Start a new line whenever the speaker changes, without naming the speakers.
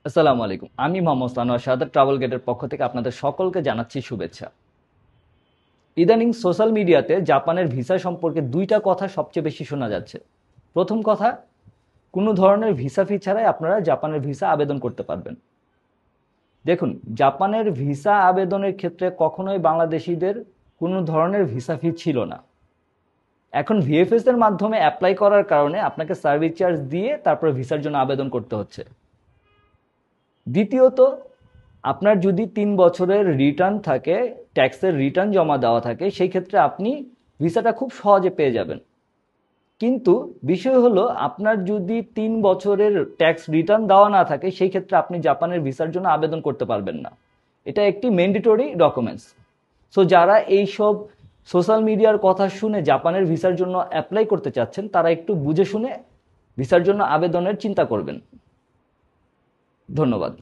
আসসালামু আলাইকুম। আমি মোহাম্মদ সানোয়ার শাহাদাত ট্রাভেল গেটের পক্ষ থেকে আপনাদের সকলকে জানাচ্ছি শুভেচ্ছা। ইদানিং সোশ্যাল মিডিয়াতে জাপানের ভিসা সম্পর্কে দুইটা কথা সবচেয়ে বেশি শোনা যাচ্ছে। প্রথম কথা, কোনো ধরনের ভিসা ফি ছাড়াই আপনারা জাপানের ভিসা আবেদন করতে পারবেন। দেখুন, জাপানের ভিসা আবেদনের ক্ষেত্রে কখনোই বাংলাদেশিদের কোনো ধরনের ভিসা ফি ছিল না। এখন ভিএফএস এর মাধ্যমে অ্যাপ্লাই করার কারণে আপনাকে সার্ভিস চার্জ দিয়ে তারপরে ভিসার জন্য আবেদন করতে হচ্ছে। দ্বিতীয়ত, আপনার যদি ৩ বছরের রিটার্ন থাকে, ট্যাক্সের রিটার্ন জমা দেওয়া থাকে, সেই ক্ষেত্রে আপনি ভিসাটা খুব সহজে পেয়ে যাবেন। কিন্তু বিষয় হলো, আপনার যদি ৩ বছরের ট্যাক্স রিটার্ন দেওয়া না থাকে, সেই ক্ষেত্রে আপনি জাপানের ভিসার জন্য আবেদন করতে পারবেন না। এটা একটি ম্যান্ডেটরি ডকুমেন্টস। সো যারা এইসব সোশ্যাল মিডিয়ার কথা শুনে জাপানের ভিসার জন্য অ্যাপ্লাই করতে চাচ্ছেন, তারা একটু বুঝে শুনে ভিসার জন্য আবেদনের চিন্তা করবেন। ধন্যবাদ।